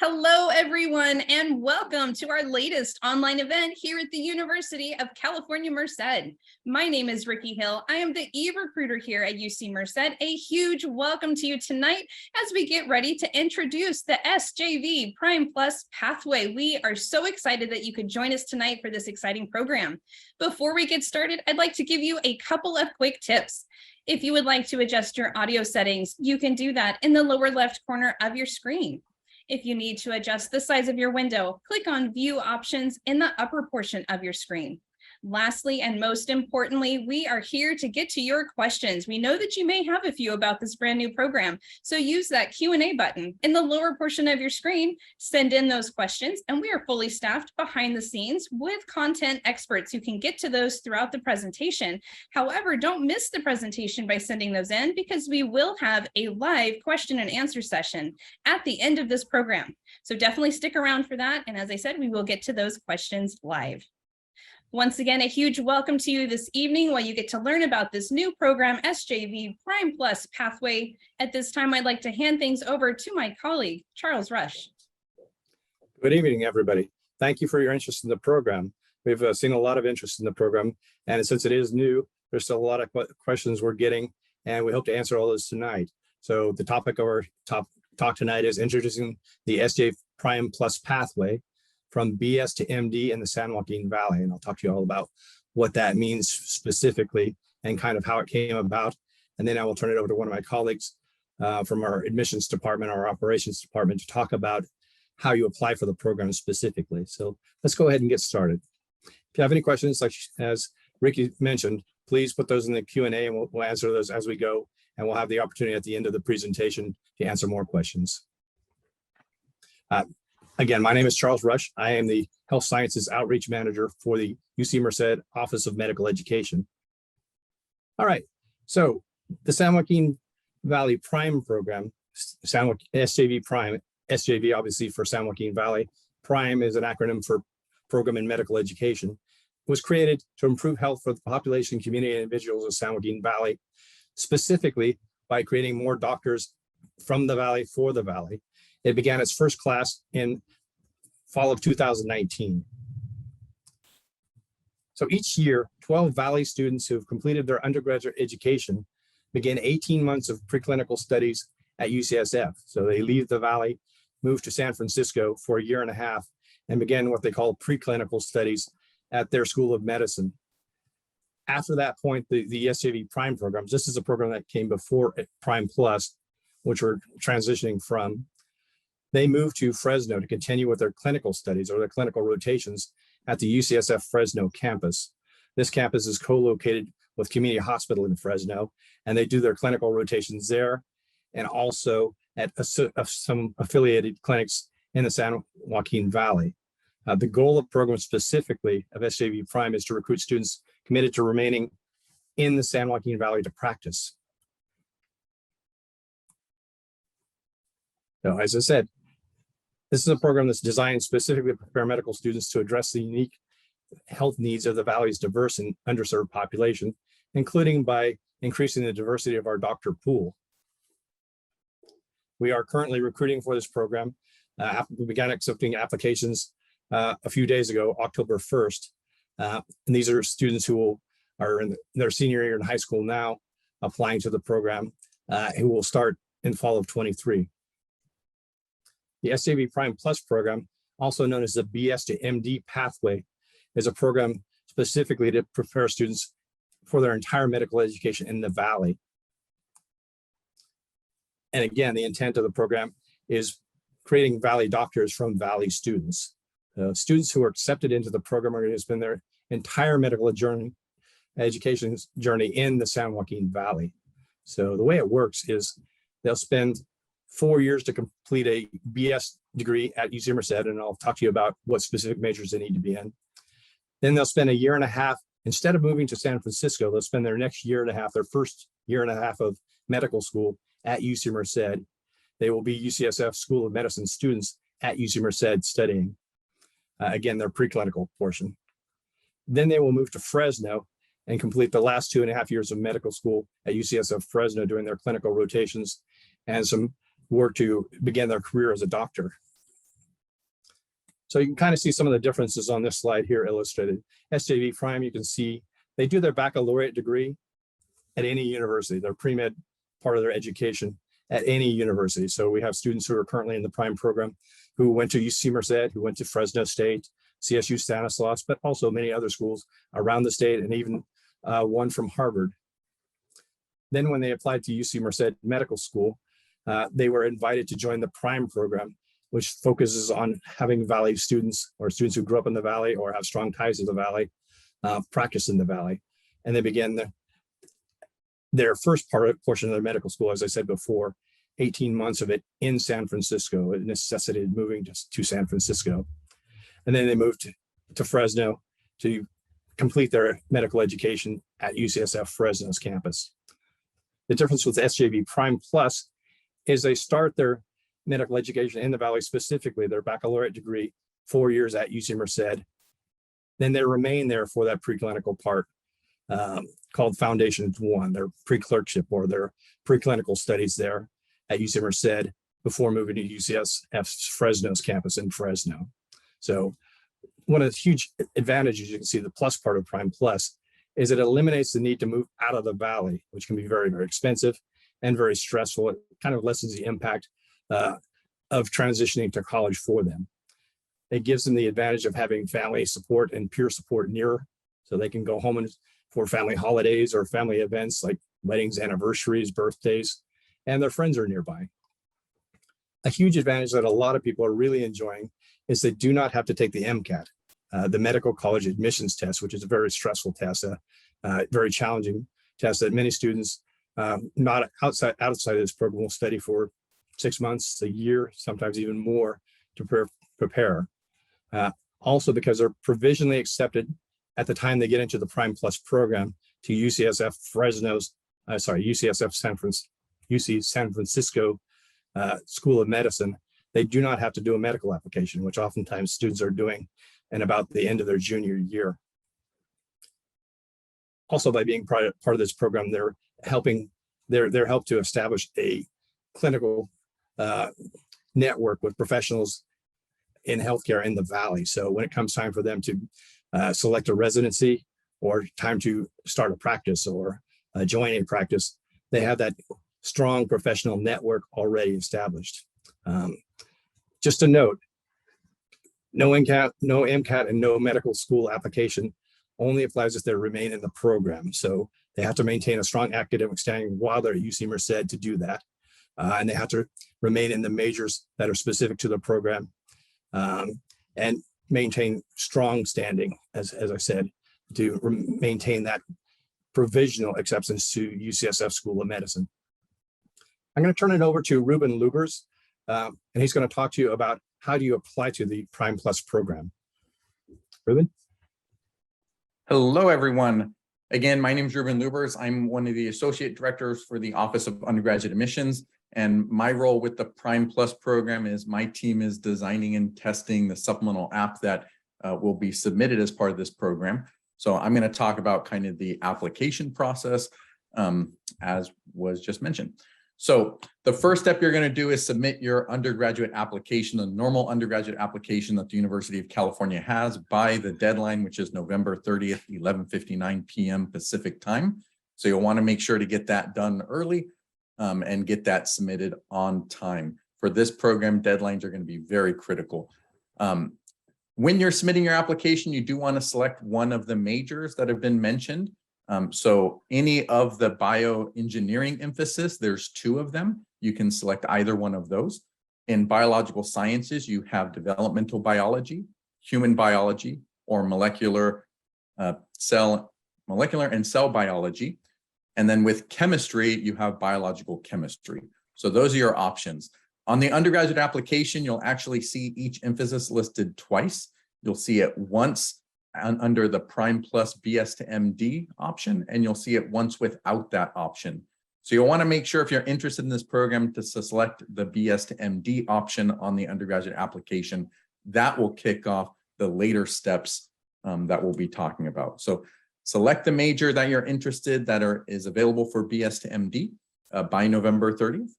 Hello, everyone, and welcome to our latest online event here at the University of California, Merced. My name is Ricky Hill. I am the e-recruiter here at UC Merced. A huge welcome to you tonight as we get ready to introduce the SJV Prime Plus pathway. We are so excited that you could join us tonight for this exciting program. Before we get started, I'd like to give you a couple of quick tips. If you would like to adjust your audio settings, you can do that in the lower left corner of your screen. If you need to adjust the size of your window, click on View options in the upper portion of your screen. Lastly, and most importantly, we are here to get to your questions. We know that you may have a few about this brand new program, so use that Q&A button in the lower portion of your screen, send in those questions, and we are fully staffed behind the scenes with content experts who can get to those throughout the presentation. However, don't miss the presentation by sending those in because we will have a live question and answer session at the end of this program. So definitely stick around for that. And as I said, we will get to those questions live. Once again, a huge welcome to you this evening while you get to learn about this new program, SJV Prime Plus Pathway. At this time, I'd like to hand things over to my colleague, Charles Rush. Good evening, everybody. Thank you for your interest in the program. We've seen a lot of interest in the program, and since it is new, there's still a lot of questions we're getting, and we hope to answer all those tonight. So the topic of our talk tonight is introducing the SJ Prime Plus Pathway from BS to MD in the San Joaquin Valley. And I'll talk to you all about what that means specifically and kind of how it came about. And then I will turn it over to one of my colleagues from our admissions department, our operations department, to talk about how you apply for the program specifically. So let's go ahead and get started. If you have any questions, like as Ricky mentioned, please put those in the Q&A and we'll answer those as we go. And we'll have the opportunity at the end of the presentation to answer more questions. Again, my name is Charles Rush. I am the Health Sciences Outreach Manager for the UC Merced Office of Medical Education. All right, so the San Joaquin Valley Prime program, SJV Prime, SJV obviously for San Joaquin Valley, Prime is an acronym for Program in Medical Education, was created to improve health for the population, community, and individuals of San Joaquin Valley, specifically by creating more doctors from the Valley for the Valley. It began its first class in fall of 2019. So each year, 12 Valley students who have completed their undergraduate education begin 18 months of preclinical studies at Ucsf. So they leave the Valley, move to San Francisco for a year and a half, and begin what they call preclinical studies at their School of Medicine. After that point, the SJV Prime programs, this is a program that came before Prime Plus, which we're transitioning from. They moved to Fresno to continue with their clinical studies or their clinical rotations at the UCSF Fresno campus. This campus is co-located with Community Hospital in Fresno, and they do their clinical rotations there and also at some affiliated clinics in the San Joaquin Valley. The goal of the program specifically of SJV Prime is to recruit students committed to remaining in the San Joaquin Valley to practice. So as I said, this is a program that's designed specifically to prepare medical students to address the unique health needs of the Valley's diverse and underserved population, including by increasing the diversity of our doctor pool. We are currently recruiting for this program. We began accepting applications a few days ago, October 1st. And these are students who are in their senior year in high school now, applying to the program, who will start in fall of 23. The SJV Prime Plus program, also known as the BS to MD pathway, is a program specifically to prepare students for their entire medical education in the Valley. And again, the intent of the program is creating Valley doctors from Valley students. Students who are accepted into the program are going to spend their entire medical education journey in the San Joaquin Valley. So the way it works is they'll spend 4 years to complete a BS degree at UC Merced, and I'll talk to you about what specific majors they need to be in. Then they'll spend a year and a half, instead of moving to San Francisco, they'll spend their next year and a half, their first year and a half of medical school at UC Merced. They will be UCSF School of Medicine students at UC Merced studying, again, their preclinical portion. Then they will move to Fresno and complete the last 2.5 years of medical school at UCSF Fresno doing their clinical rotations and some work to begin their career as a doctor. So you can kind of see some of the differences on this slide here illustrated. SJV Prime, you can see they do their baccalaureate degree at any university, their pre-med part of their education at any university. So we have students who are currently in the Prime program who went to UC Merced, who went to Fresno State, CSU Stanislaus, but also many other schools around the state, and even one from Harvard. Then when they applied to UC Merced Medical School, they were invited to join the Prime program, which focuses on having Valley students or students who grew up in the Valley or have strong ties to the Valley practice in the Valley. And they began their first portion of their medical school, as I said before, 18 months of it in San Francisco. It necessitated moving to San Francisco. And then they moved to Fresno to complete their medical education at UCSF Fresno's campus. The difference with SJV Prime Plus is they start their medical education in the Valley, specifically their baccalaureate degree, 4 years at UC Merced. Then they remain there for that preclinical part called Foundation 1, their pre-clerkship or their preclinical studies there at UC Merced before moving to UCSF Fresno's campus in Fresno. So one of the huge advantages, you can see the plus part of Prime Plus, is it eliminates the need to move out of the Valley, which can be very, very expensive and very stressful. It kind of lessens the impact of transitioning to college for them. It gives them the advantage of having family support and peer support nearer, so they can go home for family holidays or family events like weddings, anniversaries, birthdays, and their friends are nearby. A huge advantage that a lot of people are really enjoying is they do not have to take the Mcat, the medical college admissions test, which is a very stressful test, very challenging test that many students not outside of this program will study for 6 months, a year, sometimes even more to prepare. Also because they're provisionally accepted at the time they get into the Prime Plus program to UCSF UC San Francisco School of Medicine. They do not have to do a medical application, which oftentimes students are doing in about the end of their junior year. Also, by being part of this program, they're helped to establish a clinical network with professionals in healthcare in the Valley. So when it comes time for them to select a residency or time to start a practice or join a practice, they have that strong professional network already established. Just a note, no MCAT and no medical school application only applies if they remain in the program. So they have to maintain a strong academic standing while they're at UC Merced to do that. And they have to remain in the majors that are specific to the program and maintain strong standing, as I said, to maintain that provisional acceptance to UCSF School of Medicine. I'm going to turn it over to Ruben Lubers, and he's going to talk to you about how do you apply to the Prime Plus program. Ruben? Hello, everyone. Again, my name is Ruben Lubers. I'm one of the associate directors for the Office of Undergraduate Admissions. And my role with the Prime Plus program is my team is designing and testing the supplemental app that will be submitted as part of this program. So I'm going to talk about kind of the application process as was just mentioned. So the first step you're going to do is submit your undergraduate application, the normal undergraduate application that the University of California has by the deadline, which is November 30th, 11:59 p.m. Pacific time. So you'll want to make sure to get that done early and get that submitted on time. For this program, deadlines are going to be very critical. When you're submitting your application, you do want to select one of the majors that have been mentioned. So any of the bioengineering emphasis, there's 2 of them. You can select either one of those. In biological sciences, you have developmental biology, human biology, or molecular and cell biology. And then with chemistry, you have biological chemistry. So those are your options. On the undergraduate application, you'll actually see each emphasis listed twice. You'll see it once under the Prime Plus BS to MD option, and you'll see it once without that option. So you'll want to make sure if you're interested in this program to select the BS to MD option on the undergraduate application. That will kick off the later steps that we'll be talking about. So select the major that you're interested is available for BS to MD by November 30th.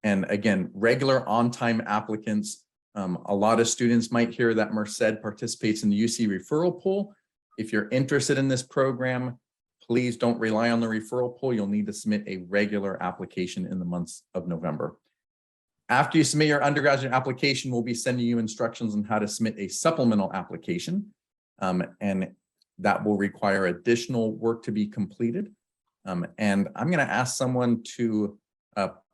And again, regular on-time applicants A lot of students might hear that Merced participates in the UC referral pool. If you're interested in this program, please don't rely on the referral pool. You'll need to submit a regular application in the months of November. After you submit your undergraduate application, we'll be sending you instructions on how to submit a supplemental application, and that will require additional work to be completed. And I'm going to ask someone to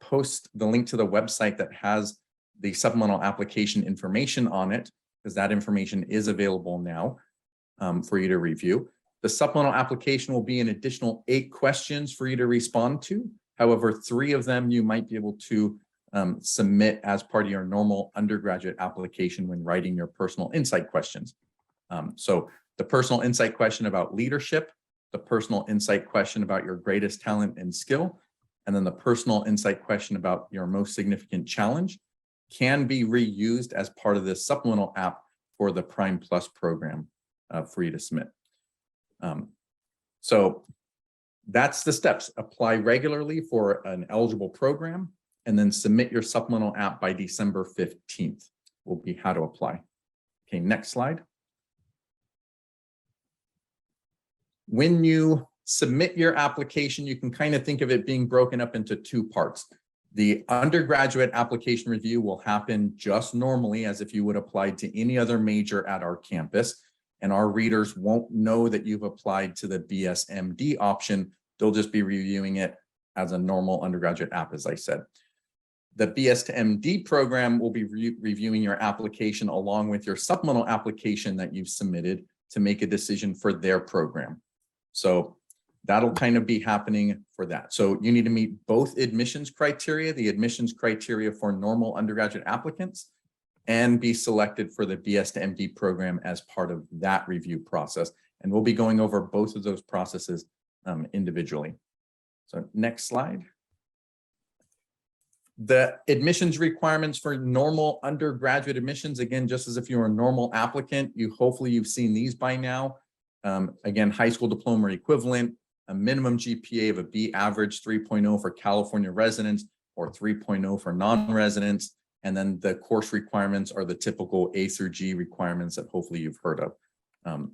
post the link to the website that has the supplemental application information on it, because that information is available now for you to review. The supplemental application will be an additional 8 questions for you to respond to. However, 3 of them you might be able to submit as part of your normal undergraduate application when writing your personal insight questions. So the personal insight question about leadership, the personal insight question about your greatest talent and skill, and then the personal insight question about your most significant challenge can be reused as part of this supplemental app for the Prime Plus program for you to submit. So that's the steps. Apply regularly for an eligible program, and then submit your supplemental app by December 15th will be how to apply. Okay, next slide. When you submit your application, you can kind of think of it being broken up into 2 parts. The undergraduate application review will happen just normally as if you would apply to any other major at our campus. And our readers won't know that you've applied to the BSMD option. They'll just be reviewing it as a normal undergraduate app, as I said. The BS to MD program will be reviewing your application along with your supplemental application that you've submitted to make a decision for their program. So that'll kind of be happening for that. So you need to meet both admissions criteria, the admissions criteria for normal undergraduate applicants, and be selected for the BS to MD program as part of that review process. And we'll be going over both of those processes individually. So next slide. The admissions requirements for normal undergraduate admissions, again, just as if you're a normal applicant, hopefully you've seen these by now. Again, high school diploma equivalent, a minimum GPA of a B average 3.0 for California residents or 3.0 for non-residents. And then the course requirements are the typical A through G requirements that hopefully you've heard of.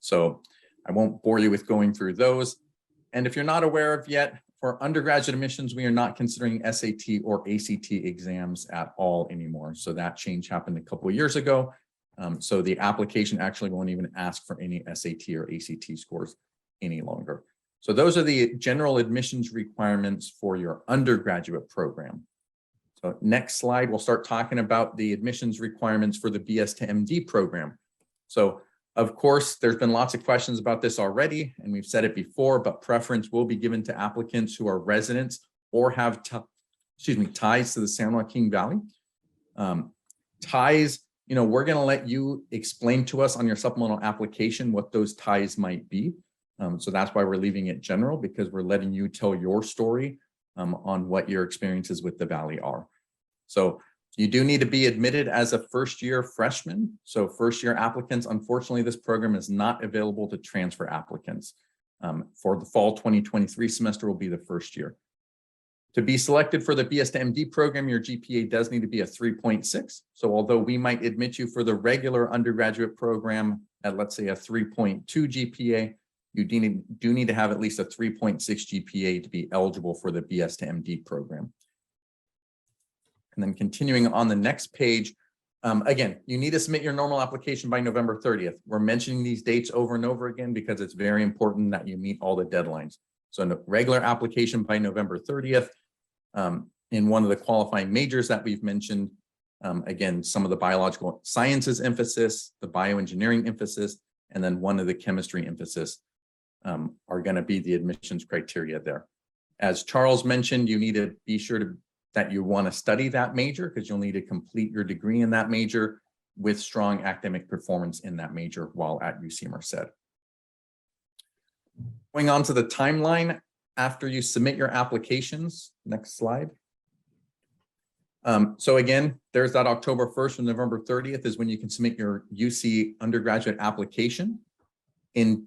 So I won't bore you with going through those. And if you're not aware of yet, for undergraduate admissions, we are not considering SAT or ACT exams at all anymore. So that change happened a couple of years ago. So the application actually won't even ask for any SAT or ACT scores any longer. So those are the general admissions requirements for your undergraduate program. So next slide, we'll start talking about the admissions requirements for the BS to MD program. So of course, there's been lots of questions about this already, and we've said it before, but preference will be given to applicants who are residents or have ties to the San Joaquin Valley. Ties, we're going to let you explain to us on your supplemental application what those ties might be. So that's why we're leaving it general, because we're letting you tell your story on what your experiences with the Valley are. So you do need to be admitted as a first-year freshman. So first-year applicants, unfortunately, this program is not available to transfer applicants. For the fall 2023 semester will be the first year. To be selected for the BS to MD program, your GPA does need to be a 3.6. So although we might admit you for the regular undergraduate program at, let's say, a 3.2 GPA, you do need to have at least a 3.6 GPA to be eligible for the BS to MD program. And then continuing on the next page, again, you need to submit your normal application by November 30th. We're mentioning these dates over and over again because it's very important that you meet all the deadlines. So a regular application by November 30th. In one of the qualifying majors that we've mentioned, again, some of the biological sciences emphasis, the bioengineering emphasis, and then one of the chemistry emphasis are going to be the admissions criteria there. As Charles mentioned, you need to be sure that you want to study that major because you'll need to complete your degree in that major with strong academic performance in that major while at UC Merced. Going on to the timeline after you submit your applications. Next slide. So again, there's that October 1st and November 30th is when you can submit your UC undergraduate application. And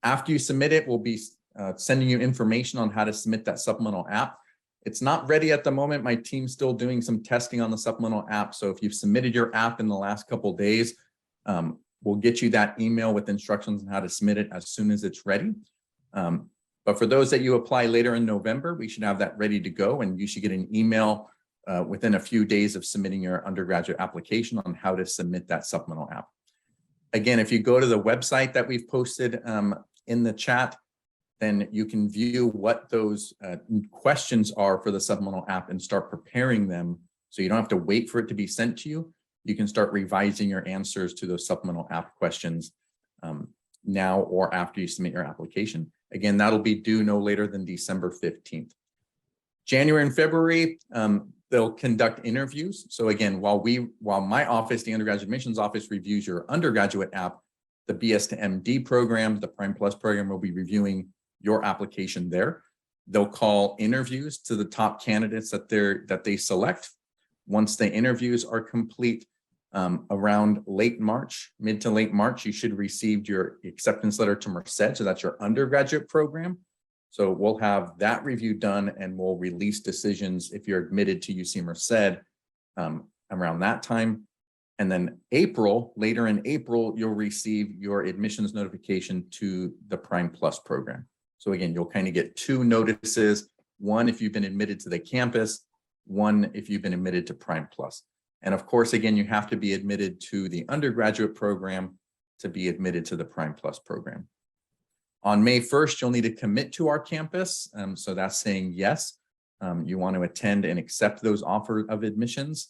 after you submit it, we'll be sending you information on how to submit that supplemental app. It's not ready at the moment. My team's still doing some testing on the supplemental app. So if you've submitted your app in the last couple of days, we'll get you that email with instructions on how to submit it as soon as it's ready. But for those that you apply later in November, we should have that ready to go, and you should get an email within a few days of submitting your undergraduate application on how to submit that supplemental app. Again, if you go to the website that we've posted in the chat, then you can view what those questions are for the supplemental app and start preparing them. So you don't have to wait for it to be sent to you. You can start revising your answers to those supplemental app questions now or after you submit your application. Again, that'll be due no later than December 15th. January and February, they'll conduct interviews. So again, while my office, the undergraduate admissions office, reviews your undergraduate app, the BS to MD program, the Prime Plus program, will be reviewing your application there. They'll call interviews to the top candidates that they select. Once the interviews are complete, around late March, mid to late March, you should receive your acceptance letter to Merced. So that's your undergraduate program. So we'll have that review done, and we'll release decisions if you're admitted to UC Merced around that time. And then later in April, you'll receive your admissions notification to the Prime Plus program. So again, you'll kind of get two notices, one if you've been admitted to the campus, one if you've been admitted to Prime Plus. And of course, again, you have to be admitted to the undergraduate program to be admitted to the Prime Plus program. On May 1st, you'll need to commit to our campus. So that's saying yes, you want to attend and accept those offers of admissions.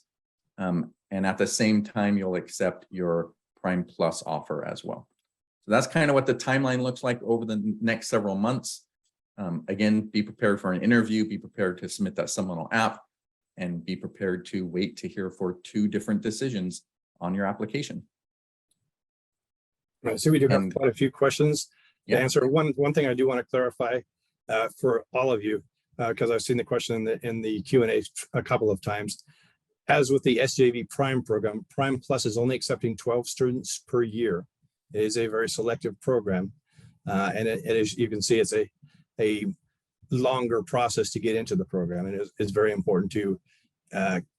And at the same time, you'll accept your Prime Plus offer as well. So that's kind of what the timeline looks like over the next several months. Again, be prepared for an interview, be prepared to submit that supplemental app, and be prepared to wait to hear for 2 different decisions on your application. Right, so we do have quite a few questions to answer. One thing I do want to clarify for all of you, because I've seen the question in the Q&A a couple of times. As with the SJV Prime program, Prime Plus is only accepting 12 students per year. It is a very selective program, and it is, you can see, it's a longer process to get into the program, and it's very important to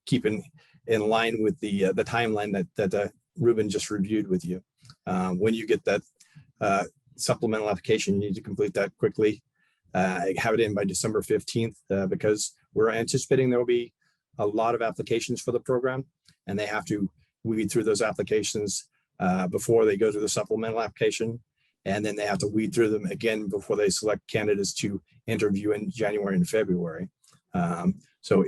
keep in line with the timeline that Ruben just reviewed with you. When you get that supplemental application, you need to complete that quickly, have it in by December 15th, because we're anticipating there will be a lot of applications for the program, and they have to weed through those applications before they go to the supplemental application. And then they have to weed through them again before they select candidates to interview in January and February. So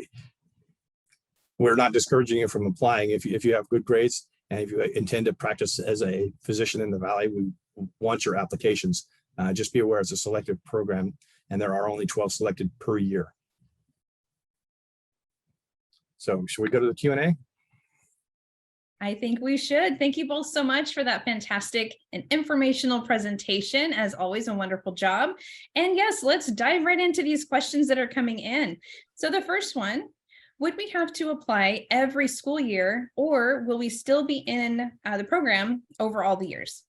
we're not discouraging you from applying. If you have good grades and if you intend to practice as a physician in the Valley, we want your applications. Just be aware it's a selective program, and there are only 12 selected per year. So should we go to the Q&A? I think we should. Thank you both so much for that fantastic and informational presentation. As always, a wonderful job. And yes, let's dive right into these questions that are coming in. So the first one, would we have to apply every school year, or will we still be in the program over all the years?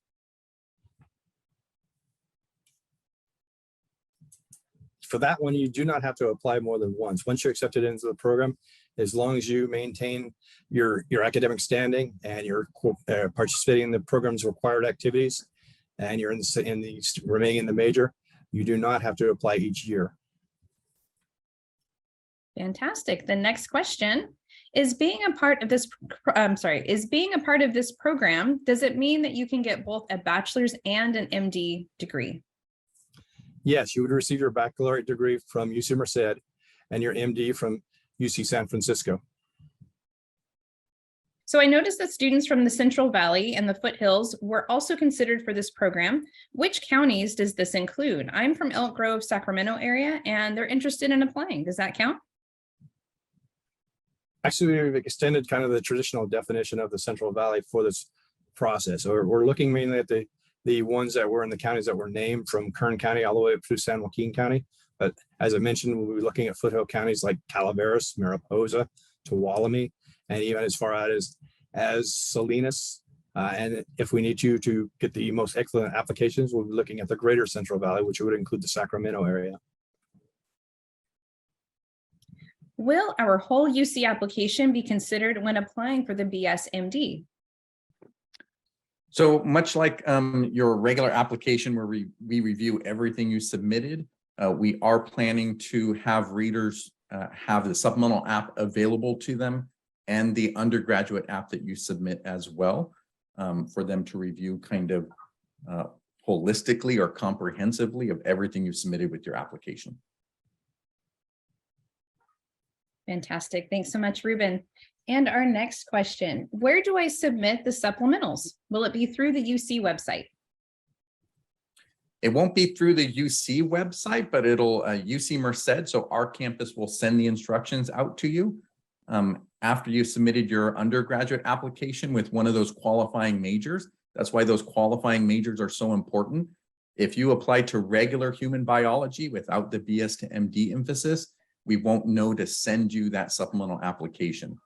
For that one, you do not have to apply more than once. Once you're accepted into the program, as long as you maintain your academic standing and you're participating in the program's required activities, and you're remaining in the major, you do not have to apply each year. Fantastic. The next question is: being a part of this program, does it mean that you can get both a bachelor's and an MD degree? Yes, you would receive your baccalaureate degree from UC Merced and your MD from UC San Francisco. So I noticed that students from the Central Valley and the foothills were also considered for this program. Which counties does this include? I'm from Elk Grove, Sacramento area, and they're interested in applying. Does that count? Actually, we've extended kind of the traditional definition of the Central Valley for this process. So we're looking mainly at the ones that were in the counties that were named, from Kern County all the way up through San Joaquin County. But as I mentioned, we'll be looking at foothill counties like Calaveras, Mariposa, Tuolumne, and even as far out as Salinas. And if we need to get the most excellent applications, we'll be looking at the greater Central Valley, which would include the Sacramento area. Will our whole UC application be considered when applying for the BSMD? So much like your regular application where we review everything you submitted, we are planning to have readers have the supplemental app available to them and the undergraduate app that you submit as well, for them to review kind of holistically or comprehensively of everything you submitted with your application. Fantastic. Thanks so much, Ruben. And our next question, where do I submit the supplementals? Will it be through the UC website? It won't be through the UC website, but it'll UC Merced. So our campus will send the instructions out to you after you submitted your undergraduate application with one of those qualifying majors. That's why those qualifying majors are so important. If you apply to regular human biology without the BS to MD emphasis, we won't know to send you that supplemental application.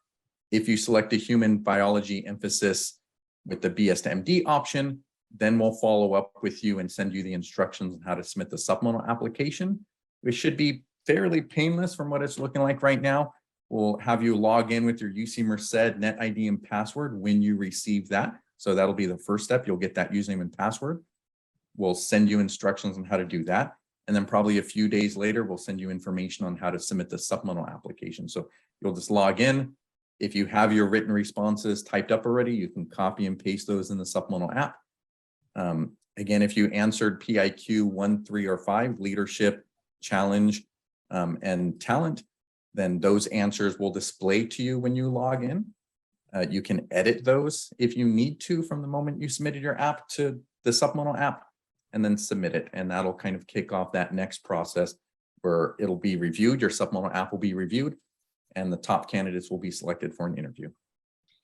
If you select a human biology emphasis with the BS to MD option, then we'll follow up with you and send you the instructions on how to submit the supplemental application, which should be fairly painless from what it's looking like right now. We'll have you log in with your UC Merced net ID and password when you receive that. So that'll be the first step. You'll get that username and password. We'll send you instructions on how to do that. And then probably a few days later, we'll send you information on how to submit the supplemental application. So you'll just log in. If you have your written responses typed up already, you can copy and paste those in the supplemental app. Again, if you answered PIQ 1, 3, or 5, leadership, challenge, and talent, then those answers will display to you when you log in. You can edit those if you need to from the moment you submitted your app to the supplemental app and then submit it. And that'll kind of kick off that next process where it'll be reviewed. Your supplemental app will be reviewed and the top candidates will be selected for an interview.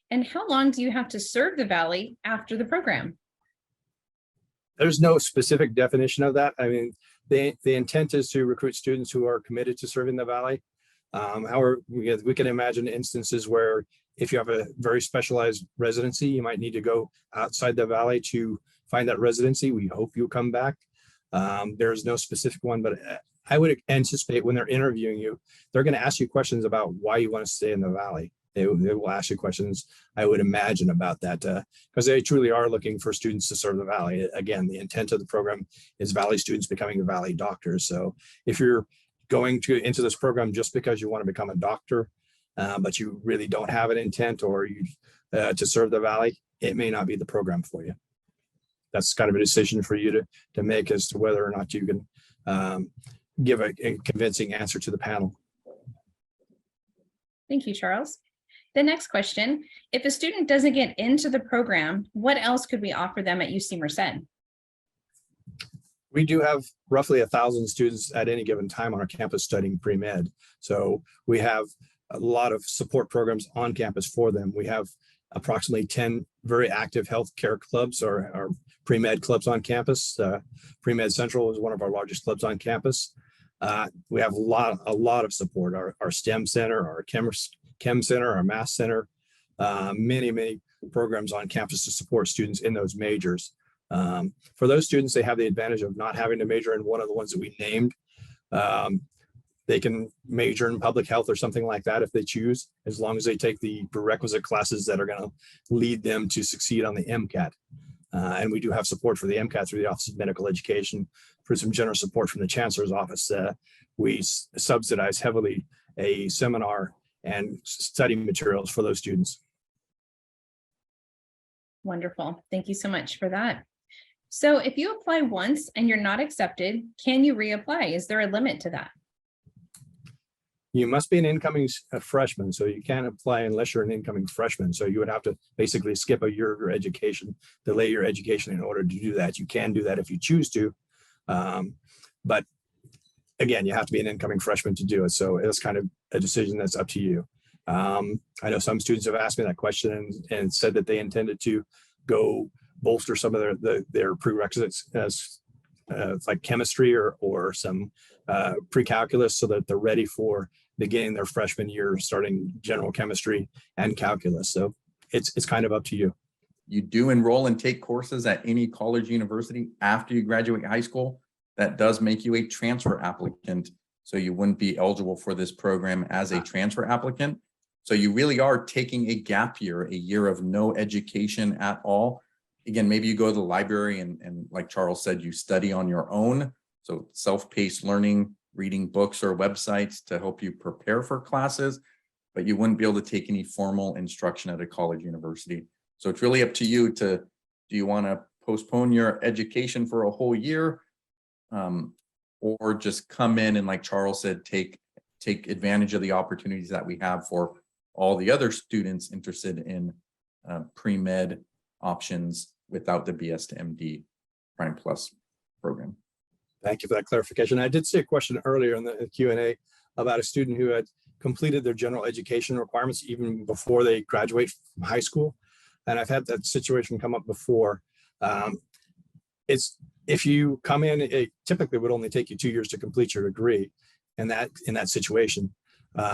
And how long do you have to serve the Valley after the program? There's no specific definition of that. I mean, the intent is to recruit students who are committed to serving the Valley. However, we can imagine instances where if you have a very specialized residency, you might need to go outside the Valley to find that residency. We hope you'll come back. There's no specific one, but I would anticipate when they're interviewing you, they're going to ask you questions about why you want to stay in the Valley. They will ask you questions, I would imagine, about that, because they truly are looking for students to serve the Valley. Again, the intent of the program is Valley students becoming Valley doctors. So if you're going into this program just because you want to become a doctor, but you really don't have an intent or you to serve the Valley, it may not be the program for you. That's kind of a decision for you to make as to whether or not you can give a convincing answer to the panel. Thank you, Charles. The next question, if a student doesn't get into the program, what else could we offer them at UC Merced? We do have roughly 1,000 students at any given time on our campus studying pre-med. So we have a lot of support programs on campus for them. We have approximately 10 very active healthcare clubs or pre-med clubs on campus. Pre-med Central is one of our largest clubs on campus. We have a lot of support. Our STEM center, our Chem Center, our Math Center, many programs on campus to support students in those majors. For those students, they have the advantage of not having to major in one of the ones that we named. They can major in public health or something like that if they choose, as long as they take the prerequisite classes that are going to lead them to succeed on the Mcat. And we do have support for the Mcat through the Office of Medical Education, for some generous support from the Chancellor's Office. We subsidize heavily a seminar and study materials for those students. Wonderful. Thank you so much for that. So if you apply once and you're not accepted, can you reapply? Is there a limit to that? You must be an incoming freshman, so you can't apply unless you're an incoming freshman. So you would have to basically skip a year of your education, delay your education in order to do that. You can do that if you choose to. But again, you have to be an incoming freshman to do it. So it's kind of a decision that's up to you. I know some students have asked me that question and said that they intended to go bolster some of their prerequisites as like chemistry or some pre-calculus so that they're ready for beginning their freshman year, starting general chemistry and calculus. So it's kind of up to you. You do enroll and take courses at any college, university after you graduate high school. That does make you a transfer applicant. So you wouldn't be eligible for this program as a transfer applicant. So you really are taking a gap year, a year of no education at all. Again, maybe you go to the library and like Charles said, you study on your own. So self-paced learning, reading books or websites to help you prepare for classes, but you wouldn't be able to take any formal instruction at a college university. So it's really up to you to, do you want to postpone your education for a whole year? Or just come in and, like Charles said, take advantage of the opportunities that we have for all the other students interested in pre-med options without the BS to MD Prime Plus program. Thank you for that clarification. I did see a question earlier in the Q&A about a student who had completed their general education requirements even before they graduate from high school. And I've had that situation come up before. If you come in, it typically would only take you 2 years to complete your degree. And that in that situation,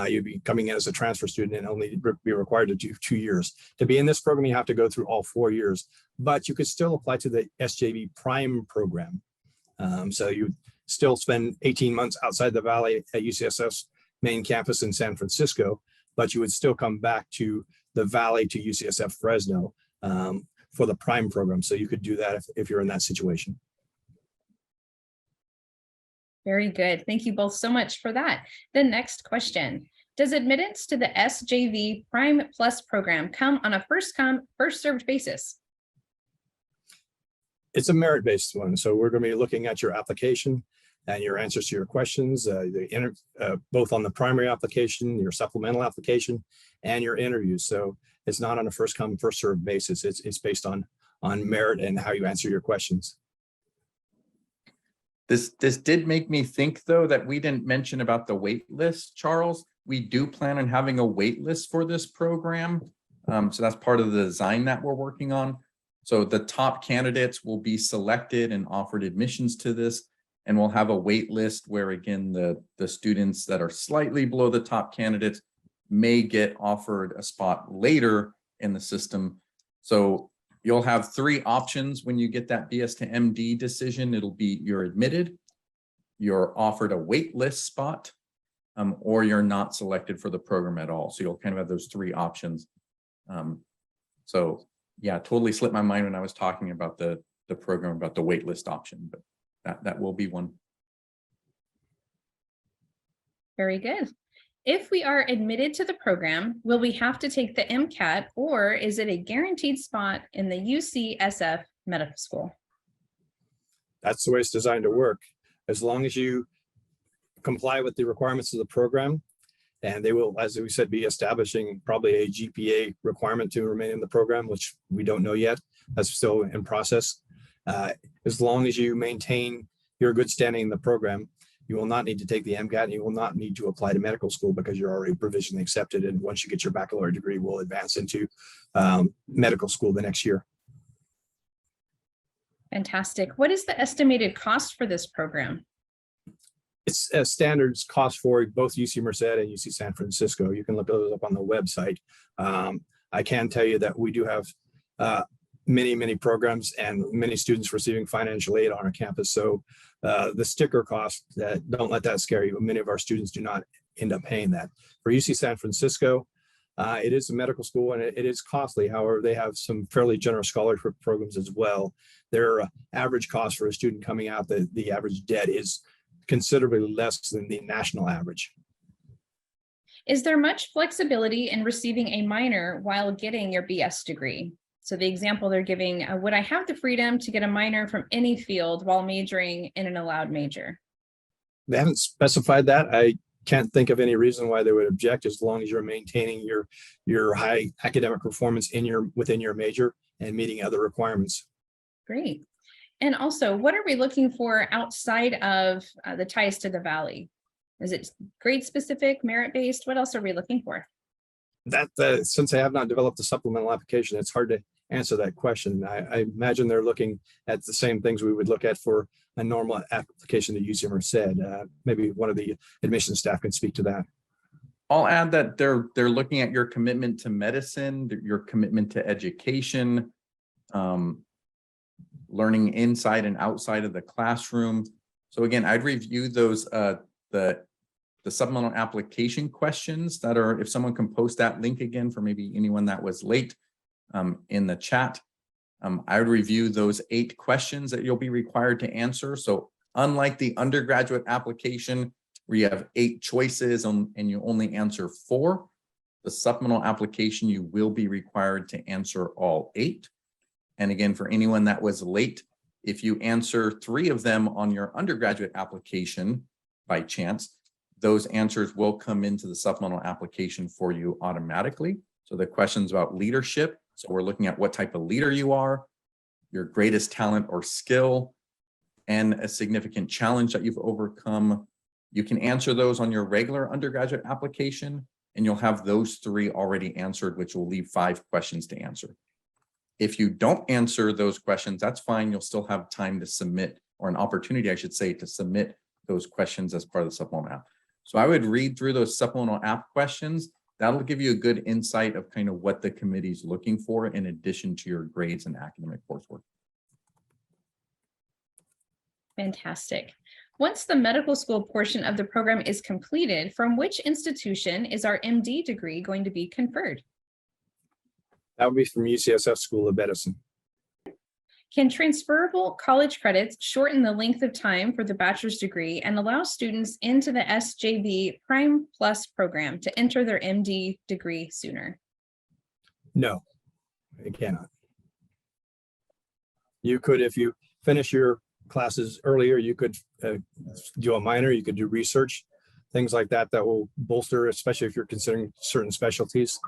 you'd be coming in as a transfer student and only be required to do 2 years. To be in this program, you have to go through all 4 years, but you could still apply to the SJV Prime program. So you still spend 18 months outside the Valley at UCSF's main campus in San Francisco, but you would still come back to the Valley to UCSF Fresno for the Prime program. So you could do that if you're in that situation. Very good. Thank you both so much for that. The next question: does admittance to the SJV Prime Plus program come on a first come, first served basis? It's a merit-based one. So we're going to be looking at your application and your answers to your questions, both on the primary application, your supplemental application, and your interviews. So it's not on a first come, first served basis. It's based on merit and how you answer your questions. This did make me think, though, that we didn't mention about the wait list, Charles. We do plan on having a wait list for this program. So that's part of the design that we're working on. So the top candidates will be selected and offered admissions to this, and we'll have a wait list where, again, the students that are slightly below the top candidates may get offered a spot later in the system. So you'll have 3 options when you get that BS to MD decision. It'll be you're admitted, you're offered a wait list spot, or you're not selected for the program at all. So you'll kind of have those 3 options. So yeah, totally slipped my mind when I was talking about the program, about the wait list option, but that will be one. Very good. If we are admitted to the program, will we have to take the Mcat, or is it a guaranteed spot in the UCSF Medical School? That's the way it's designed to work. As long as you comply with the requirements of the program, and they will, as we said, be establishing probably a GPA requirement to remain in the program, which we don't know yet. That's still in process. As long as you maintain your good standing in the program, you will not need to take the Mcat, and you will not need to apply to medical school because you're already provisionally accepted. And once you get your baccalaureate degree, we'll advance into medical school the next year. Fantastic. What is the estimated cost for this program? It's a standards cost for both UC Merced and UC San Francisco. You can look those up on the website. I can tell you that we do have many programs and many students receiving financial aid on our campus. So the sticker cost, don't let that scare you. Many of our students do not end up paying that. For UC San Francisco, it is a medical school and it is costly. However, they have some fairly generous scholarship programs as well. Their average cost for a student coming out, the average debt is considerably less than the national average. Is there much flexibility in receiving a minor while getting your BS degree? So the example they're giving, would I have the freedom to get a minor from any field while majoring in an allowed major? They haven't specified that. I can't think of any reason why they would object, as long as you're maintaining your high academic performance within your major and meeting other requirements. Great. And also, what are we looking for outside of the ties to the Valley? Is it grade specific, merit-based? What else are we looking for? Since I have not developed a supplemental application, it's hard to answer that question. I imagine they're looking at the same things we would look at for a normal application to UC Merced. Maybe one of the admissions staff can speak to that. I'll add that they're looking at your commitment to medicine, your commitment to education, learning inside and outside of the classroom. So again, I'd review those the the supplemental application questions that are, if someone can post that link again for maybe anyone that was late in the chat. I would review those 8 questions that you'll be required to answer. So unlike the undergraduate application where you have 8 choices and you only answer 4, the supplemental application, you will be required to answer all 8. And again, for anyone that was late, if you answer 3 of them on your undergraduate application by chance, those answers will come into the supplemental application for you automatically. So the questions about leadership. So we're looking at what type of leader you are, your greatest talent or skill, and a significant challenge that you've overcome. You can answer those on your regular undergraduate application, and you'll have those 3 already answered, which will leave 5 questions to answer. If you don't answer those questions, that's fine. You'll still have time to submit, or an opportunity, I should say, to submit those questions as part of the supplemental app. So I would read through those supplemental app questions. That'll give you a good insight of kind of what the committee's looking for in addition to your grades and academic coursework. Fantastic. Once the medical school portion of the program is completed, from which institution is our MD degree going to be conferred? That would be from Ucsf School of Medicine. Can transferable college credits shorten the length of time for the bachelor's degree and allow students into the SJV Prime Plus program to enter their MD degree sooner? No, it cannot. You could, if you finish your classes earlier, you could do a minor, you could do research, things like that, that will bolster, especially if you're considering certain specialties.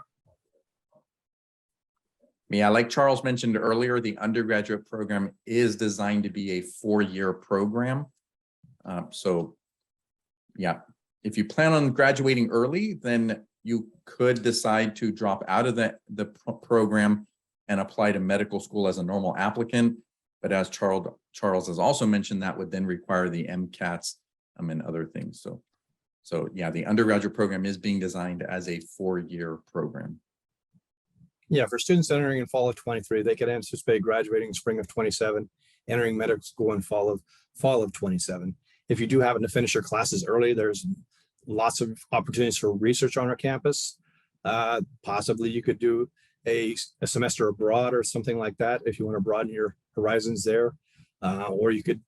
Yeah, like Charles mentioned earlier, the undergraduate program is designed to be a 4-year program. So yeah, if you plan on graduating early, then you could decide to drop out of the program and apply to medical school as a normal applicant. But as Charles has also mentioned, that would then require the Mcats and other things. So yeah, the undergraduate program is being designed as a 4-year program. Yeah, for students entering in fall of 23, they could anticipate graduating in spring of 27, entering medical school in fall of 27. If you do happen to finish your classes early, there's lots of opportunities for research on our campus. Possibly you could do a semester abroad or something like that if you want to broaden your horizons there. Or you could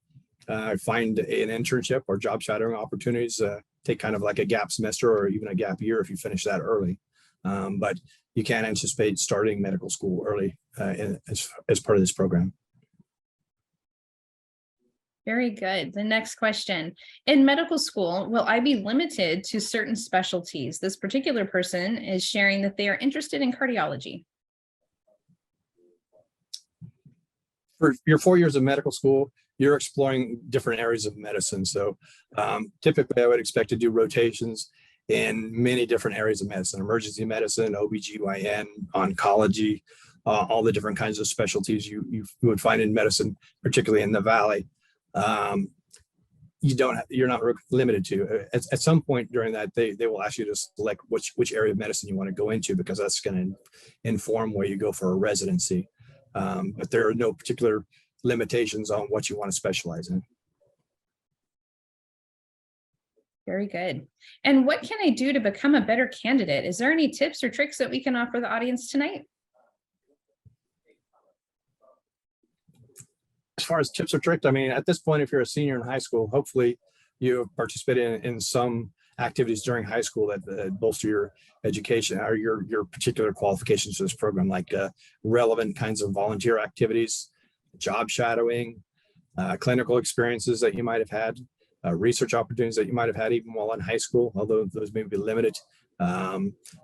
find an internship or job shadowing opportunities, take kind of like a gap semester or even a gap year if you finish that early. But you can anticipate starting medical school early as part of this program. Very good. The next question. In medical school, will I be limited to certain specialties? This particular person is sharing that they are interested in cardiology. For your 4 years of medical school, you're exploring different areas of medicine. So typically I would expect to do rotations in many different areas of medicine: emergency medicine, OBGYN, oncology, all the different kinds of specialties you would find in medicine, particularly in the Valley. You're not limited to. At some point during that, they will ask you to select which area of medicine you want to go into, because that's going to inform where you go for a residency. But there are no particular limitations on what you want to specialize in. Very good. And what can I do to become a better candidate? Is there any tips or tricks that we can offer the audience tonight? As far as tips or tricks, I mean, at this point, if you're a senior in high school, hopefully you participate in some activities during high school that bolster your education or your particular qualifications for this program, like relevant kinds of volunteer activities, job shadowing, clinical experiences that you might have had, research opportunities that you might have had even while in high school, although those may be limited.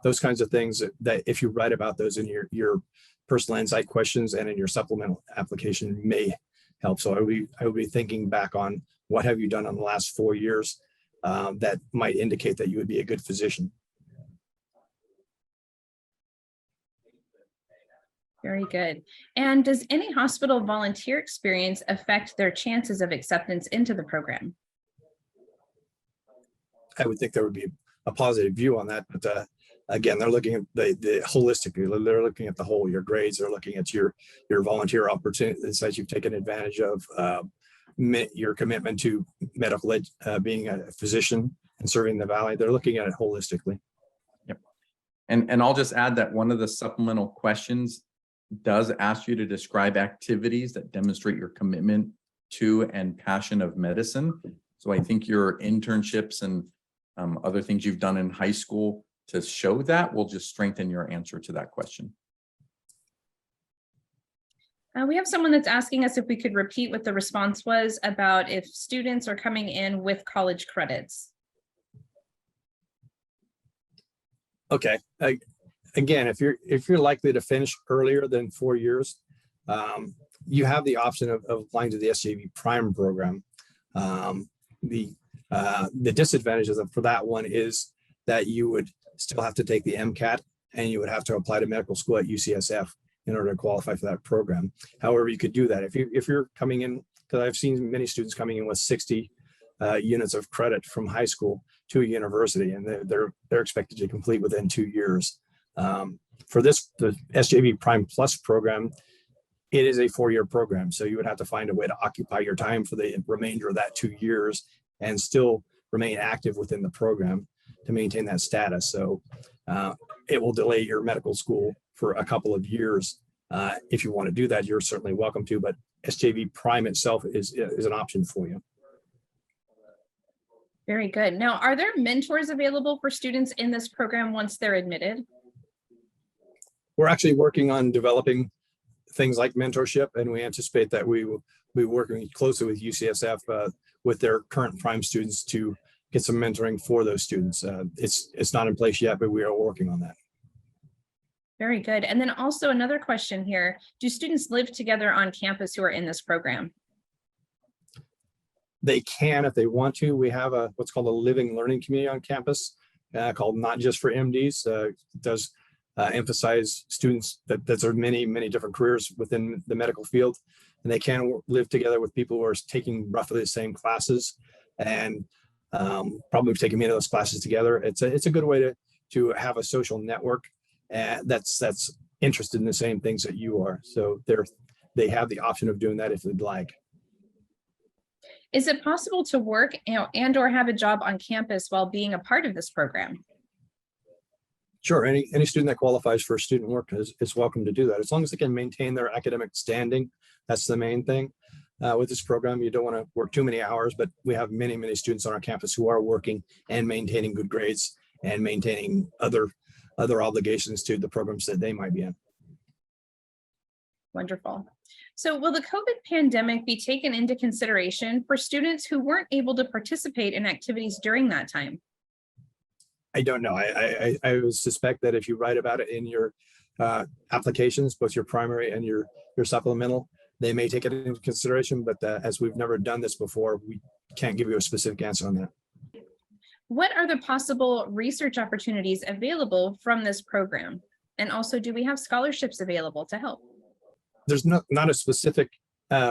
Those kinds of things that if you write about those in your personal insight questions and in your supplemental application may help. So I would be thinking back on what have you done in the last 4 years that might indicate that you would be a good physician. Very good. And does any hospital volunteer experience affect their chances of acceptance into the program? I would think there would be a positive view on that, but again, they're looking at the holistically. They're looking at the whole, your grades. They're looking at your volunteer opportunities that you've taken advantage of, your commitment to medical being a physician and serving the Valley. They're looking at it holistically. Yep. And I'll just add that one of the supplemental questions does ask you to describe activities that demonstrate your commitment to and passion of medicine. So I think your internships and other things you've done in high school to show that will just strengthen your answer to that question. We have someone that's asking us if we could repeat what the response was about if students are coming in with college credits. Okay. Again, if you're likely to finish earlier than 4 years, you have the option of applying to the SJV Prime program. The disadvantages for that one is that you would still have to take the Mcat and you would have to apply to medical school at Ucsf in order to qualify for that program. However, you could do that if you're coming in, because I've seen many students coming in with 60 units of credit from high school to a university, and they're expected to complete within 2 years. For the SJV Prime Plus program, it is a 4-year program, so you would have to find a way to occupy your time for the remainder of that 2 years and still remain active within the program to maintain that status. So it will delay your medical school for a couple of years. If you want to do that, you're certainly welcome to, but SJV Prime itself is an option for you. Very good. Now, are there mentors available for students in this program once they're admitted? We're actually working on developing things like mentorship, and we anticipate that we will be working closely with UCSF with their current Prime students to get some mentoring for those students. It's not in place yet, but we are working on that. Very good. And then also another question here, do students live together on campus who are in this program? They can if they want to. We have what's called a living learning community on campus called Not Just for MDs. It does emphasize students that there are many different careers within the medical field, and they can live together with people who are taking roughly the same classes and probably taking many of those classes together. It's a good way to have a social network that's interested in the same things that you are. So they have the option of doing that if they'd like. Is it possible to work and or have a job on campus while being a part of this program? Sure, any student that qualifies for student work is welcome to do that, as long as they can maintain their academic standing. That's the main thing. With this program, you don't want to work too many hours, but we have many students on our campus who are working and maintaining good grades and maintaining other obligations to the programs that they might be in. Wonderful. So will the COVID pandemic be taken into consideration for students who weren't able to participate in activities during that time? I don't know. I would suspect that if you write about it in your applications, both your primary and your supplemental, they may take it into consideration, but as we've never done this before, we can't give you a specific answer on that. What are the possible research opportunities available from this program? And also, do we have scholarships available to help? There's not a specific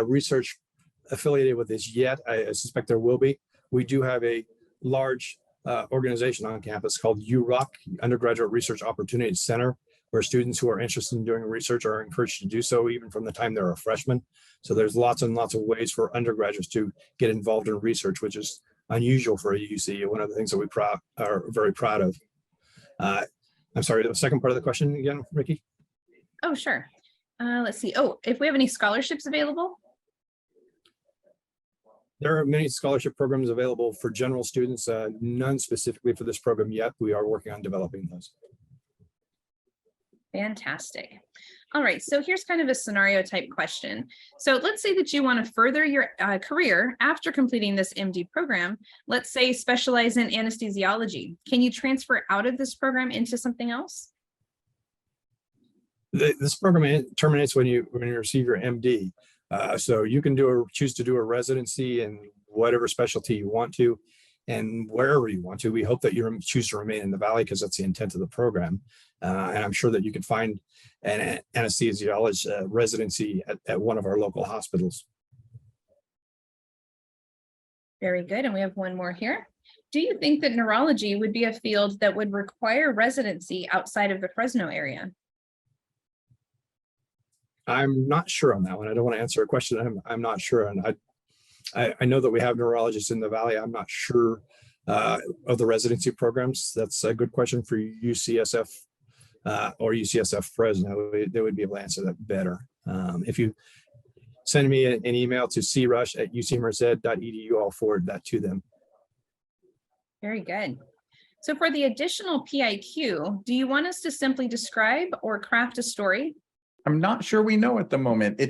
research affiliated with this yet. I suspect there will be. We do have a large organization on campus called UROC, Undergraduate Research Opportunity Center, where students who are interested in doing research are encouraged to do so even from the time they're a freshman. So there's lots and lots of ways for undergraduates to get involved in research, which is unusual for a UC. One of the things that we are very proud of. I'm sorry, the second part of the question again, Ricky? Oh, sure. Let's see. Oh, if we have any scholarships available? There are many scholarship programs available for general students, none specifically for this program yet. We are working on developing those. Fantastic. All right, so here's kind of a scenario type question. So let's say that you want to further your career after completing this MD program. Let's say specialize in anesthesiology. Can you transfer out of this program into something else? This program terminates when you receive your MD. So you can choose to do a residency in whatever specialty you want to, and wherever you want to. We hope that you choose to remain in the Valley because that's the intent of the program. And I'm sure that you can find an anesthesiologist residency at one of our local hospitals. Very good. And we have one more here. Do you think that neurology would be a field that would require residency outside of the Fresno area? I'm not sure on that one. I don't want to answer a question I'm not sure on. I know that we have neurologists in the Valley. I'm not sure of the residency programs? That's a good question for UCSF or UCSF Fresno. They would be able to answer that better. If you send me an email to crush@ucmerced.edu, I'll forward that to them. Very good. So for the additional PIQ, do you want us to simply describe or craft a story? I'm not sure we know at the moment.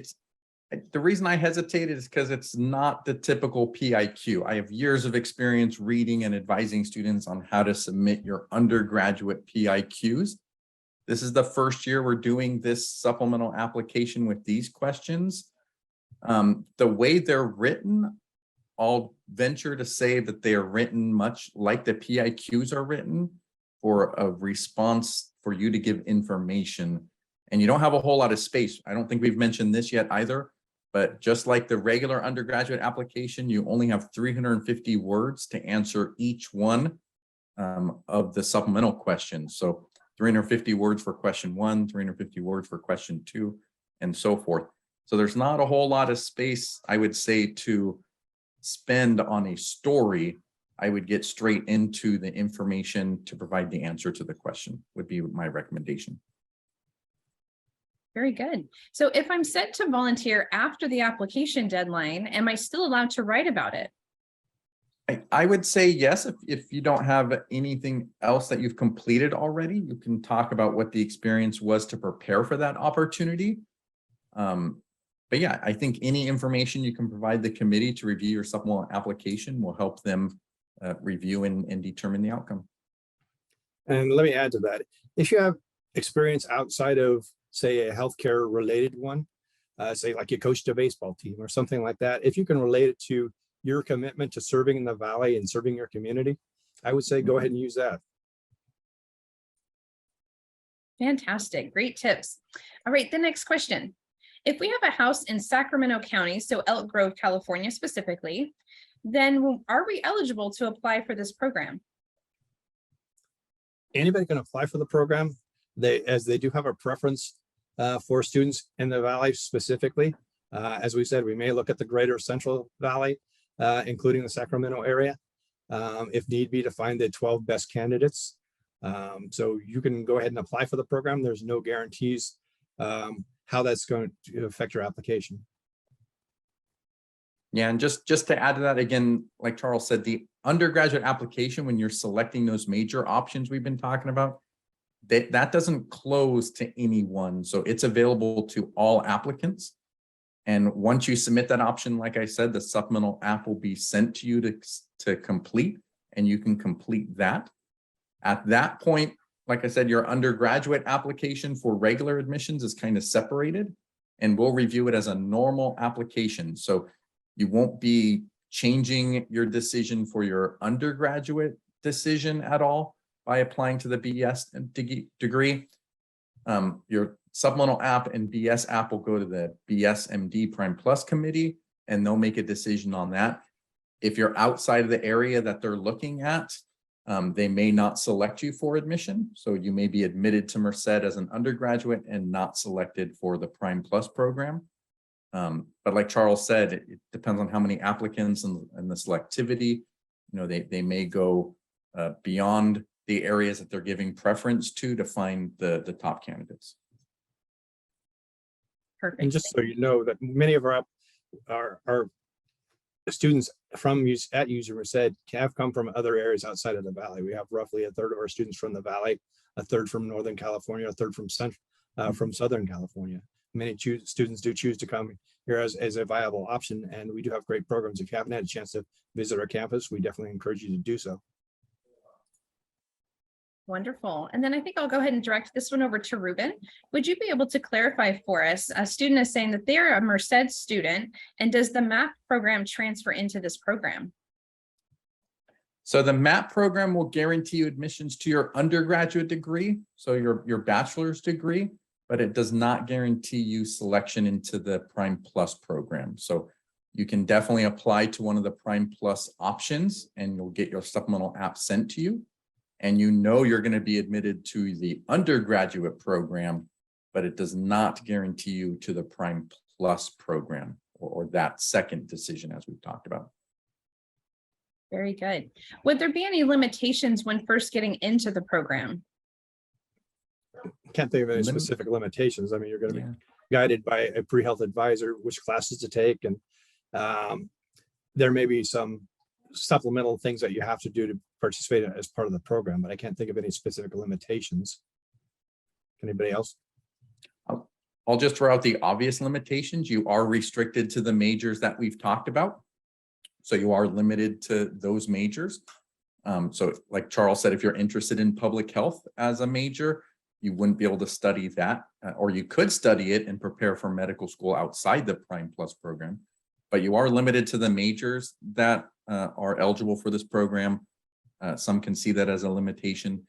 The reason I hesitated is because it's not the typical PIQ. I have years of experience reading and advising students on how to submit your undergraduate PIQs. This is the first year we're doing this supplemental application with these questions. The way they're written, I'll venture to say that they are written much like the PIQs are written, for a response for you to give information. And you don't have a whole lot of space. I don't think we've mentioned this yet either, but just like the regular undergraduate application, you only have 350 words to answer each one of the supplemental questions. So 350 words for question 1, 350 words for question 2, and so forth. So there's not a whole lot of space, I would say, to spend on a story. I would get straight into the information to provide the answer to the question, would be my recommendation. Very good. So if I'm set to volunteer after the application deadline, am I still allowed to write about it? I would say yes. If you don't have anything else that you've completed already, you can talk about what the experience was to prepare for that opportunity. But yeah, I think any information you can provide the committee to review your supplemental application will help them review and determine the outcome. And let me add to that. If you have experience outside of, say, a healthcare related one, say like you coached a baseball team or something like that, if you can relate it to your commitment to serving in the Valley and serving your community, I would say go ahead and use that. Fantastic. Great tips. All right, the next question. If we have a house in Sacramento County, so Elk Grove, California specifically, then are we eligible to apply for this program? Anybody can apply for the program. As they do have a preference for students in the Valley specifically. As we said, we may look at the greater Central Valley, including the Sacramento area, if need be, to find the 12 best candidates. So you can go ahead and apply for the program. There's no guarantees how that's going to affect your application. Yeah, and just to add to that, again, like Charles said, the undergraduate application, when you're selecting those major options we've been talking about, that doesn't close to anyone. So it's available to all applicants. And once you submit that option, like I said, the supplemental app will be sent to you to complete, and you can complete that. At that point, like I said, your undergraduate application for regular admissions is kind of separated, and we'll review it as a normal application. So you won't be changing your decision for your undergraduate decision at all by applying to the BS degree. Your supplemental app and BS app will go to the BS MD Prime Plus committee, and they'll make a decision on that. If you're outside of the area that they're looking at, they may not select you for admission. So you may be admitted to Merced as an undergraduate and not selected for the Prime Plus program. But like Charles said, it depends on how many applicants and the selectivity. You know, they may go beyond the areas that they're giving preference to find the top candidates. Perfect. And just so you know that many of our students from at UC Merced have come from other areas outside of the Valley. We have roughly a third of our students from the Valley, a third from Northern California, a third from Southern California. Many students do choose to come here as a viable option, and we do have great programs. If you haven't had a chance to visit our campus, we definitely encourage you to do so. Wonderful. And then I think I'll go ahead and direct this one over to Ruben. Would you be able to clarify for us? A student is saying that they're a Merced student, and does the MAP program transfer into this program? So the MAP program will guarantee you admissions to your undergraduate degree, so your bachelor's degree, but it does not guarantee you selection into the Prime Plus program. So you can definitely apply to one of the Prime Plus options, and you'll get your supplemental app sent to you. And you know you're going to be admitted to the undergraduate program, but it does not guarantee you to the Prime Plus program or that second decision, as we've talked about. Very good. Would there be any limitations when first getting into the program? Can't think of any Lim- specific limitations. I mean, you're going to Yeah. be guided by a pre-health advisor, which classes to take. And there may be some supplemental things that you have to do to participate as part of the program, but I can't think of any specific limitations. Anybody else? I'll just throw out the obvious limitations. You are restricted to the majors that we've talked about. So you are limited to those majors. So like Charles said, if you're interested in public health as a major, you wouldn't be able to study that, or you could study it and prepare for medical school outside the Prime Plus program. But you are limited to the majors that are eligible for this program. Some can see that as a limitation.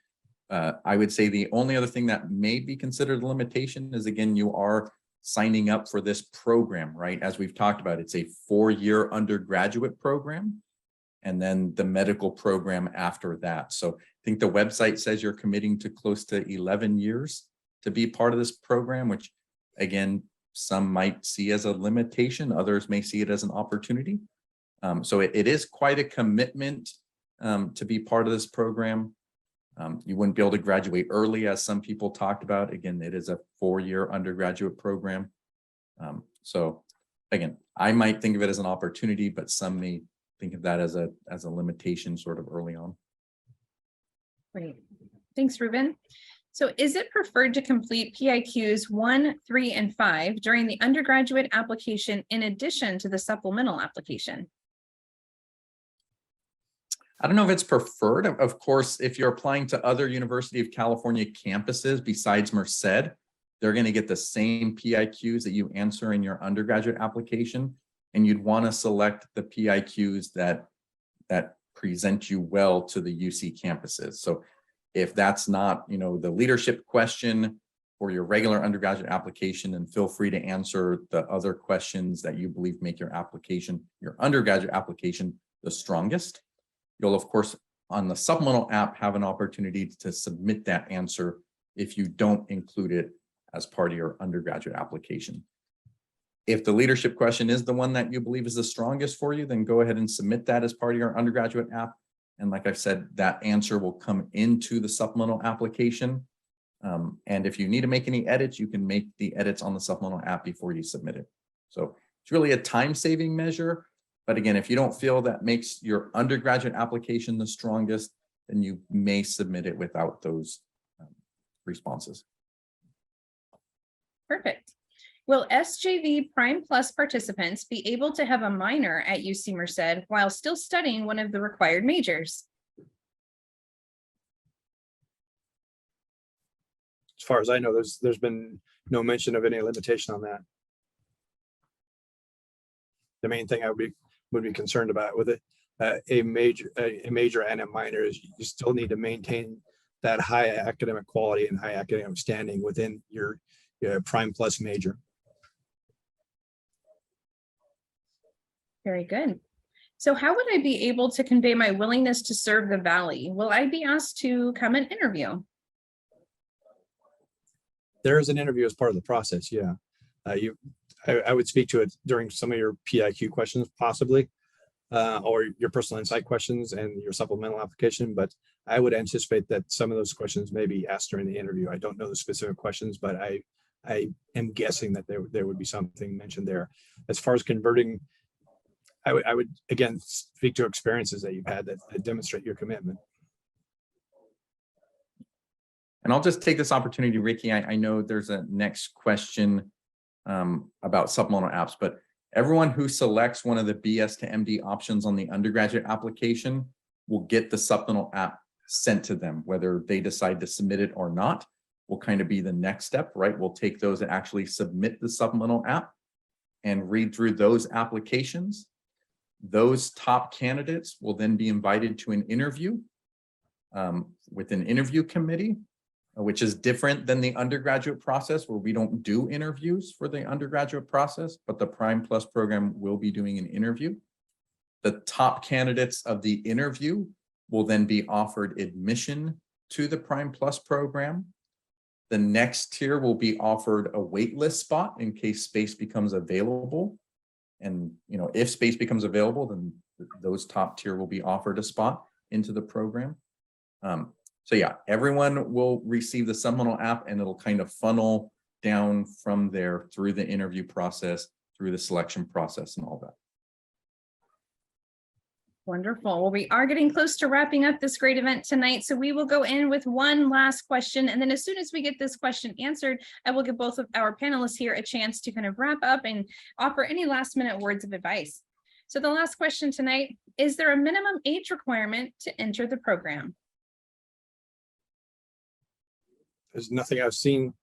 I would say the only other thing that may be considered a limitation is, again, you are signing up for this program, right? As we've talked about, it's a 4-year undergraduate program, and then the medical program after that. So I think the website says you're committing to close to 11 years to be part of this program, which, again, some might see as a limitation, others may see it as an opportunity. So it is quite a commitment to be part of this program. You wouldn't be able to graduate early, as some people talked about. Again, it is a 4-year undergraduate program. So again, I might think of it as an opportunity, but some may think of that as a limitation sort of early on. Great. Thanks, Ruben. So is it preferred to complete PIQs 1, 3, and 5 during the undergraduate application in addition to the supplemental application? I don't know if it's preferred. Of course, if you're applying to other University of California campuses besides Merced, they're going to get the same PIQs that you answer in your undergraduate application. And you'd want to select the PIQs that present you well to the UC campuses. So if that's not, the leadership question for your regular undergraduate application, then feel free to answer the other questions that you believe make your undergraduate application, the strongest. You'll, of course, on the supplemental app, have an opportunity to submit that answer if you don't include it as part of your undergraduate application. If the leadership question is the one that you believe is the strongest for you, then go ahead and submit that as part of your undergraduate app. And like I've said, that answer will come into the supplemental application. And if you need to make any edits, you can make the edits on the supplemental app before you submit it. So it's really a time-saving measure. But again, if you don't feel that makes your undergraduate application the strongest, then you may submit it without those responses. Perfect. Will SJV Prime Plus participants be able to have a minor at UC Merced while still studying one of the required majors? As far as I know, there's been no mention of any limitation on that. The main thing I would be concerned about with it, a major and a minor, is you still need to maintain that high academic quality and high academic standing within your Prime Plus major. Very good. So how would I be able to convey my willingness to serve the Valley? Will I be asked to come and interview? There is an interview as part of the process. Yeah. I would speak to it during some of your PIQ questions, possibly, or your personal insight questions and your supplemental application. But I would anticipate that some of those questions may be asked during the interview. I don't know the specific questions, but I am guessing that there would be something mentioned there. As far as converting, I would again speak to experiences that you've had that demonstrate your commitment. And I'll just take this opportunity, Ricky. I know there's a next question about supplemental apps, but everyone who selects one of the BS to MD options on the undergraduate application will get the supplemental app sent to them, whether they decide to submit it or not. Will kind of be the next step, right? We'll take those that actually submit the supplemental app and read through those applications. Those top candidates will then be invited to an interview with an interview committee, which is different than the undergraduate process, where we don't do interviews for the undergraduate process, but the Prime Plus program will be doing an interview. The top candidates of the interview will then be offered admission to the Prime Plus program. The next tier will be offered a waitlist spot in case space becomes available. And if space becomes available, then those top tier will be offered a spot into the program. So yeah, everyone will receive the Supplemental app, and it'll kind of funnel down from there through the interview process, through the selection process and all that. Wonderful. Well, we are getting close to wrapping up this great event tonight. So we will go in with one last question. And then as soon as we get this question answered, I will give both of our panelists here a chance to kind of wrap up and offer any last minute words of advice. So the last question tonight, is there a minimum age requirement to enter the program? There's nothing I've seen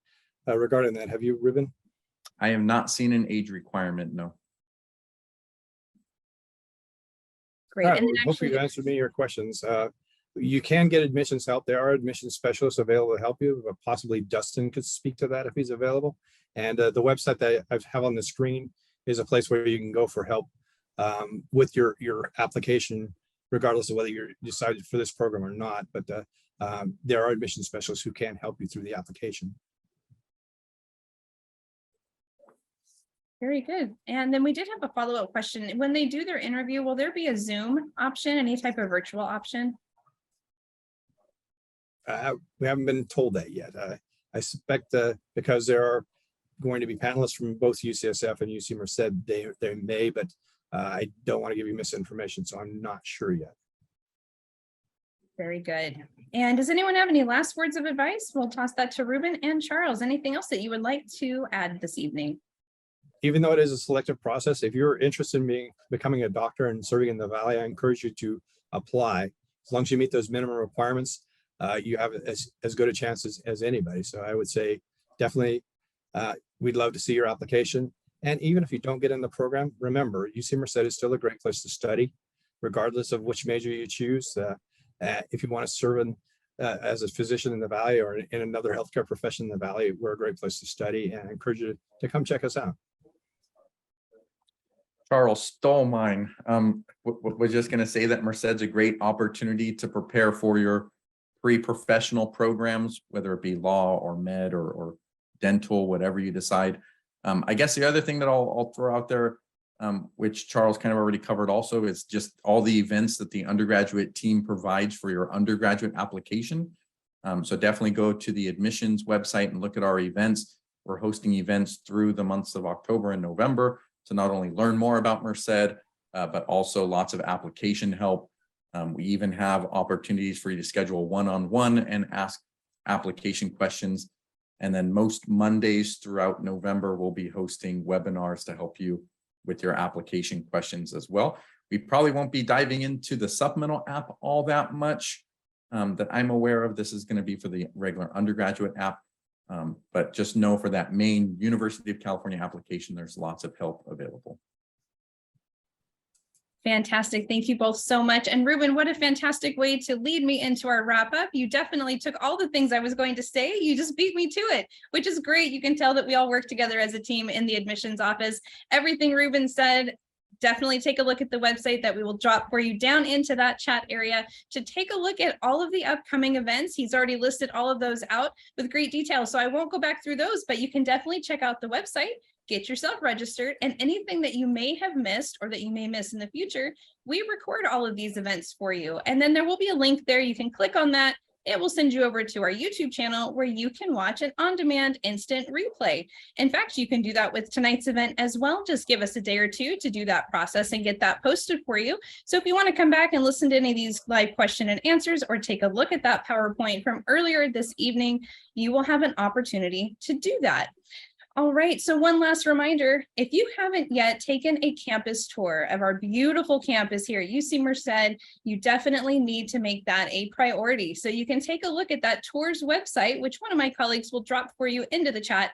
regarding that. Have you, Ruben? I have not seen an age requirement, no. Great. All right, And well, then hopefully you answered me your questions. You can get admissions help. There are admissions specialists available to help you. Possibly Dustin could speak to that if he's available. And the website that I have on the screen is a place where you can go for help with your application, regardless of whether you're decided for this program or not. But there are admissions specialists who can help you through the application. Very good. And then we did have a follow-up question. When they do their interview, will there be a Zoom option, any type of virtual option? We haven't been told that yet. I suspect because there are going to be panelists from both UCSF and UC Merced, they may, but I don't want to give you misinformation, so I'm not sure yet. Very good. And does anyone have any last words of advice? We'll toss that to Ruben and Charles. Anything else that you would like to add this evening? Even though it is a selective process, if you're interested in becoming a doctor and serving in the Valley, I encourage you to apply. As long as you meet those minimum requirements, you have as good a chance as anybody. So I would say definitely we'd love to see your application. And even if you don't get in the program, remember, UC Merced is still a great place to study, regardless of which major you choose. If you want to serve as a physician in the Valley or in another healthcare profession in the Valley, we're a great place to study, and I encourage you to come check us out. Charles stole mine. We're just going to say that Merced's a great opportunity to prepare for your pre-professional programs, whether it be law or med or dental, whatever you decide. I guess the other thing that I'll throw out there, which Charles kind of already covered also, is just all the events that the undergraduate team provides for your undergraduate application. So definitely go to the admissions website and look at our events. We're hosting events through the months of October and November to not only learn more about Merced, but also lots of application help. We even have opportunities for you to schedule one-on-one and ask application questions. And then most Mondays throughout November, we'll be hosting webinars to help you with your application questions as well. We probably won't be diving into the supplemental app all that much that I'm aware of. This is going to be for the regular undergraduate app. But just know for that main University of California application, there's lots of help available. Fantastic. Thank you both so much. And Ruben, what a fantastic way to lead me into our wrap up. You definitely took all the things I was going to say. You just beat me to it, which is great. You can tell that we all work together as a team in the admissions office. Everything Ruben said, definitely take a look at the website that we will drop for you down into that chat area to take a look at all of the upcoming events. He's already listed all of those out with great detail, so I won't go back through those, but you can definitely check out the website, get yourself registered, and anything that you may have missed or that you may miss in the future, we record all of these events for you. And then there will be a link there. You can click on that. It will send you over to our YouTube channel where you can watch an on-demand instant replay. In fact, you can do that with tonight's event as well. Just give us a day or two to do that process and get that posted for you. So if you want to come back and listen to any of these live question and answers or take a look at that PowerPoint from earlier this evening, you will have an opportunity to do that. All right, so one last reminder, if you haven't yet taken a campus tour of our beautiful campus here at UC Merced, you definitely need to make that a priority. So you can take a look at that tours website, which one of my colleagues will drop for you into the chat.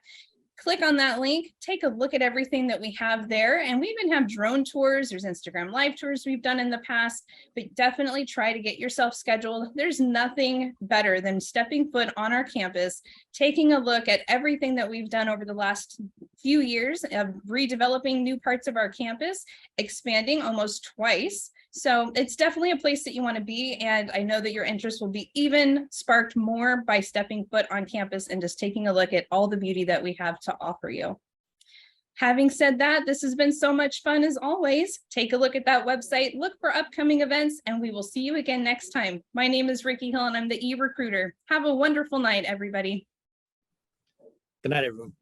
Click on that link, take a look at everything that we have there. And we even have drone tours. There's Instagram live tours we've done in the past, but definitely try to get yourself scheduled. There's nothing better than stepping foot on our campus, taking a look at everything that we've done over the last few years of redeveloping new parts of our campus, expanding almost twice. So it's definitely a place that you want to be. And I know that your interest will be even sparked more by stepping foot on campus and just taking a look at all the beauty that we have to offer you. Having said that, this has been so much fun as always. Take a look at that website, look for upcoming events, and we will see you again next time. My name is Ricky Hill and I'm the e-recruiter. Have a wonderful night, everybody. Good night, everyone.